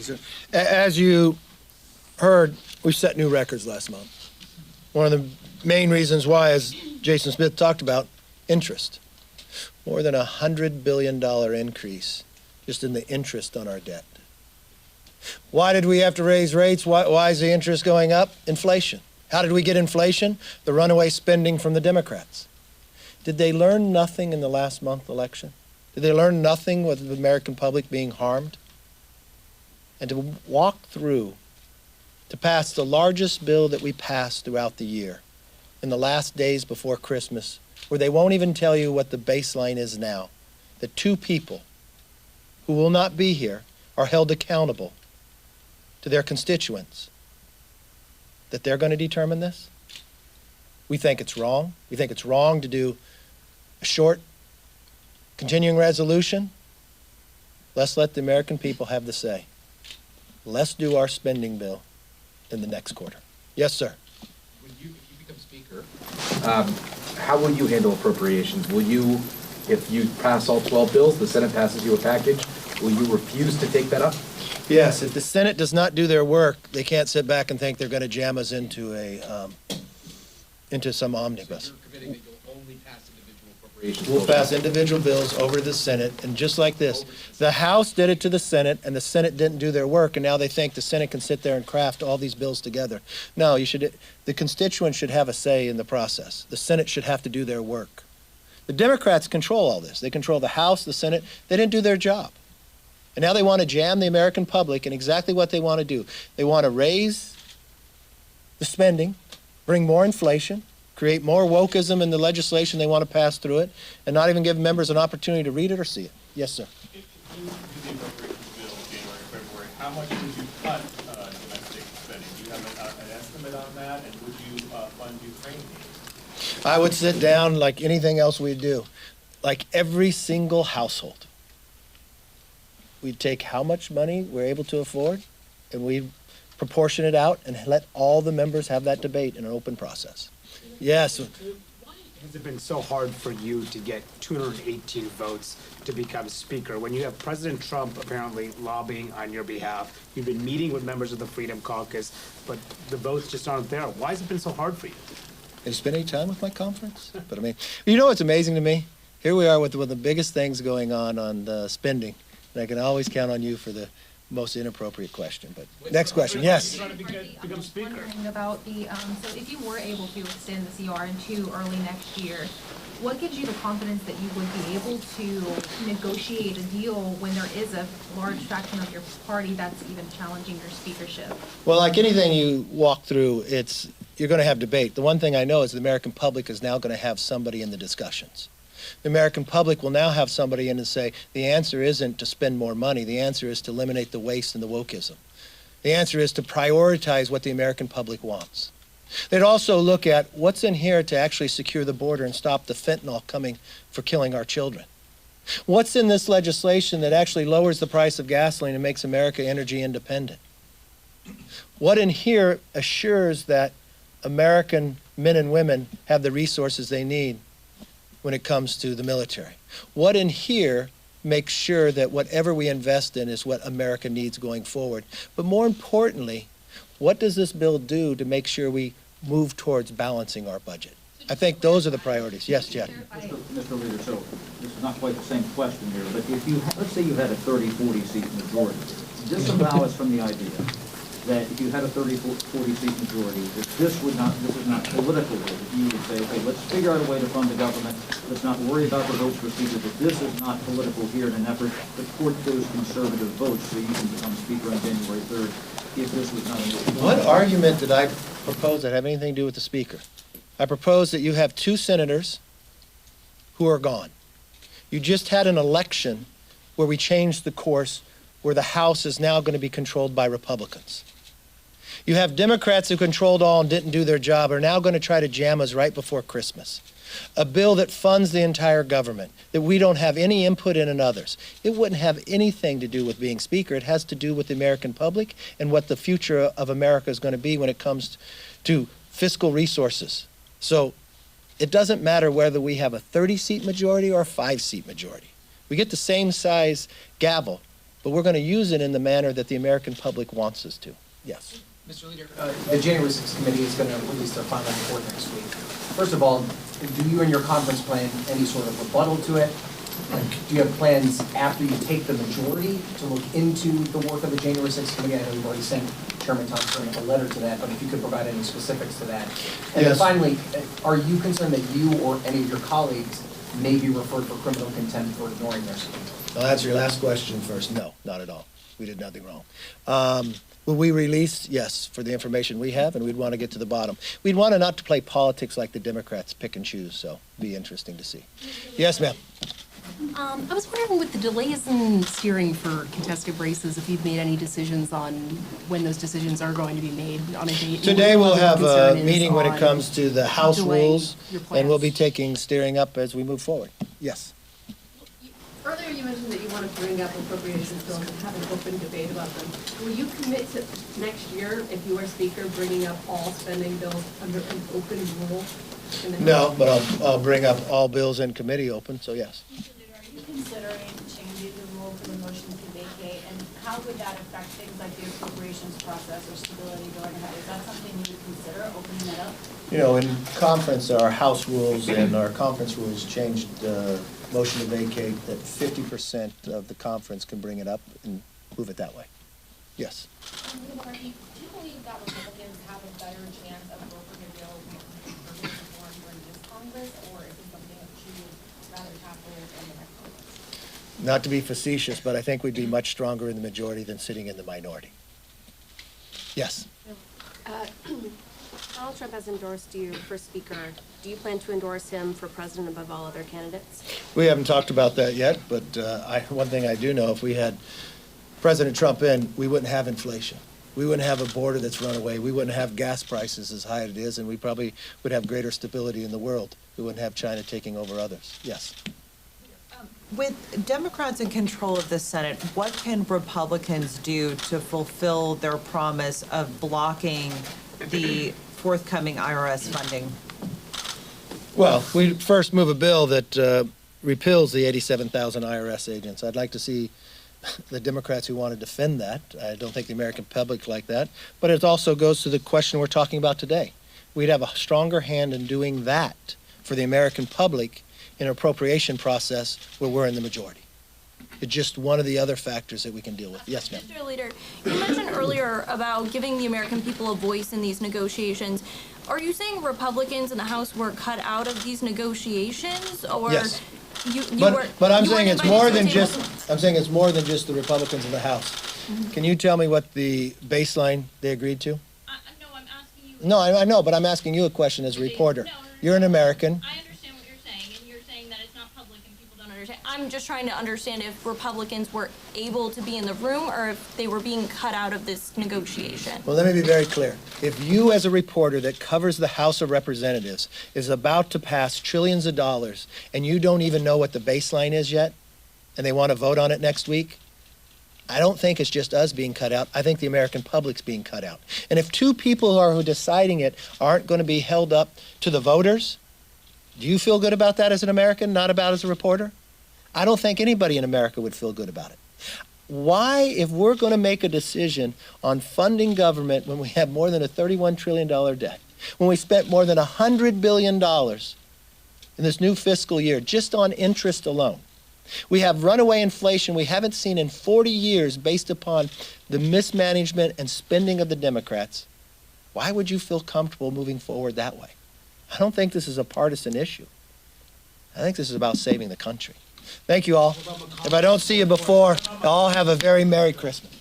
President. As you heard, we set new records last month. One of the main reasons why, as Jason Smith talked about, interest. More than $100 billion increase just in the interest on our debt. Why did we have to raise rates? Why is the interest going up? Inflation. How did we get inflation? The runaway spending from the Democrats. Did they learn nothing in the last month election? Did they learn nothing with the American public being harmed? And to walk through, to pass the largest bill that we passed throughout the year in the last days before Christmas, where they won't even tell you what the baseline is now, that two people who will not be here are held accountable to their constituents, that they're going to determine this? We think it's wrong. We think it's wrong to do a short continuing resolution. Let's let the American people have the say. Let's do our spending bill in the next quarter. Yes, sir. If you become Speaker, how will you handle appropriations? Will you, if you pass all 12 bills, the Senate passes you a package, will you refuse to take that up? Yes, if the Senate does not do their work, they can't sit back and think they're going to jam us into some omnibus. So you're committing that you'll only pass individual appropriations? We'll pass individual bills over to the Senate, and just like this, the House did it to the Senate, and the Senate didn't do their work, and now they think the Senate can sit there and craft all these bills together. No, the constituents should have a say in the process. The Senate should have to do their work. The Democrats control all this. They control the House, the Senate. They didn't do their job. And now they want to jam the American public in exactly what they want to do. They want to raise the spending, bring more inflation, create more wokeism in the legislation they want to pass through it, and not even give members an opportunity to read it or see it. Yes, sir. If you do the appropriations bill in January, February, how much would you cut domestic spending? Do you have an estimate on that? And would you fund Ukraine needs? I would sit down like anything else we do, like every single household. We'd take how much money we're able to afford, and we'd proportion it out and let all the members have that debate in an open process. Yes. Why has it been so hard for you to get 218 votes to become Speaker when you have President Trump apparently lobbying on your behalf? You've been meeting with members of the Freedom Caucus, but the votes just aren't there. Why has it been so hard for you? Have you spent any time with my conference? But I mean, you know what's amazing to me? Here we are with one of the biggest things going on the spending. And I can always count on you for the most inappropriate question. But next question, yes. I'm just wondering about the, so if you were able to extend the CR into early next year, what gives you the confidence that you would be able to negotiate a deal when there is a large faction of your party that's even challenging your speakership? Well, like anything you walk through, you're going to have debate. The one thing I know is the American public is now going to have somebody in the discussions. The American public will now have somebody in and say, the answer isn't to spend more money. The answer is to eliminate the waste and the wokeism. The answer is to prioritize what the American public wants. They'd also look at what's in here to actually secure the border and stop the fentanyl coming for killing our children. What's in this legislation that actually lowers the price of gasoline and makes America energy independent? What in here assures that American men and women have the resources they need when it comes to the military? What in here makes sure that whatever we invest in is what America needs going forward? But more importantly, what does this bill do to make sure we move towards balancing our budget? I think those are the priorities. Yes, Jeff. Mr. Leader, so this is not quite the same question here, but if you, let's say you had a 30-40 seat majority, disavow us from the idea that if you had a 30-40 seat majority, that this is not political, that you would say, okay, let's figure out a way to fund the government, let's not worry about the votes for speaker, but this is not political here in an effort to court those conservative votes so you can become speaker on January 3rd if this was not an issue. What argument did I propose that have anything to do with the speaker? I propose that you have two senators who are gone. You just had an election where we changed the course, where the House is now going to be controlled by Republicans. You have Democrats who controlled all and didn't do their job are now going to try to jam us right before Christmas. A bill that funds the entire government, that we don't have any input in and others. It wouldn't have anything to do with being speaker. It has to do with the American public and what the future of America is going to be when it comes to fiscal resources. So it doesn't matter whether we have a 30-seat majority or a 5-seat majority. We get the same size gavel, but we're going to use it in the manner that the American public wants us to. Yes. Mr. Leader, the January 6th committee is going to release their final report next week. First of all, do you and your conference plan any sort of rebuttal to it? Do you have plans after you take the majority to look into the work of the January 6th committee? I know you've already sent Chairman Thompson a letter to that, but if you could provide any specifics to that. And then Yes. finally, are you concerned that you or any of your colleagues may be referred for criminal contempt for ignoring their subpoena? I'll answer your last question first. No, not at all. We did nothing wrong. Will we release? Yes, for the information we have, and we'd want to get to the bottom. We'd want to not to play politics like the Democrats pick and choose, so be interesting to see. Yes, ma'am. I was wondering, with the delays in steering for contested races, if you've made any decisions on when those decisions are going to be made on a date? Today we'll have a Concern is meeting when it on comes to the House delaying rules, your and we'll be plans. taking steering up as we move forward. Yes. Earlier, you mentioned that you want to bring up appropriations bills and have an open debate about them. Will you commit to next year, if you are speaker, bringing up all spending bills under an open rule? in the No, House? but I'll bring up all bills in committee open, so yes. Are you considering changing the rule for the motion to vacate, and how would that affect things like the appropriations process or stability going ahead? Is that something you would consider, opening that up? You know, in conference, our House rules and our conference rules changed motion to vacate, that 50% of the conference can bring it up and move it that way. Yes. Do you believe that Republicans have a better chance of brokering a bill with reform during this Congress, or is it something that you would rather tackle in the next Congress? Not to be facetious, but I think we'd be much stronger in the majority than sitting in the minority. Yes. Donald Trump has endorsed you for Speaker. Do you plan to endorse him for President above all other candidates? We haven't talked about that yet, but one thing I do know, if we had President Trump in, we wouldn't have inflation. We wouldn't have a border that's run away. We wouldn't have gas prices as high as it is, and we probably would have greater stability in the world. We wouldn't have China taking over others. Yes. With Democrats in control of the Senate, what can Republicans do to fulfill their promise of blocking the forthcoming IRS funding? Well, we first move a bill that repeals the 87,000 IRS agents. I'd like to see the Democrats who want to defend that. I don't think the American public like that. But it also goes to the question we're talking about today. We'd have a stronger hand in doing that for the American public in an appropriation process where we're in the majority. It's just one of the other factors that we can deal with. Yes, ma'am. Mr. Leader, you mentioned earlier about giving the American people a voice in these negotiations. Are you saying Republicans in the House were cut out of these negotiations, or Yes. you But, were? but I'm you saying weren't it's more invited than to the just, table? I'm saying it's more than just the Republicans in the House. Can you tell me what the baseline they agreed to? No, I'm asking you. No, I know, but I'm asking you a question as a reporter. You're an American. I understand what you're saying, and you're saying that it's not public and people don't understand. I'm just trying to understand if Republicans were able to be in the room or if they were being cut out of this negotiation. Well, let me be very clear. If you, as a reporter that covers the House of Representatives, is about to pass trillions of dollars, and you don't even know what the baseline is yet, and they want to vote on it next week, I don't think it's just us being cut out. I think the American public's being cut out. And if two people who are deciding it aren't going to be held up to the voters, do you feel good about that as an American, not about as a reporter? I don't think anybody in America would feel good about it. Why, if we're going to make a decision on funding government when we have more than a $31 trillion debt, when we spent more than $100 billion in this new fiscal year just on interest alone, we have runaway inflation we haven't seen in 40 years based upon the mismanagement and spending of the Democrats, why would you feel comfortable moving forward that way? I don't think this is a partisan issue. I think this is about saving the country. Thank you all. If I don't see you before, all have a very Merry Christmas.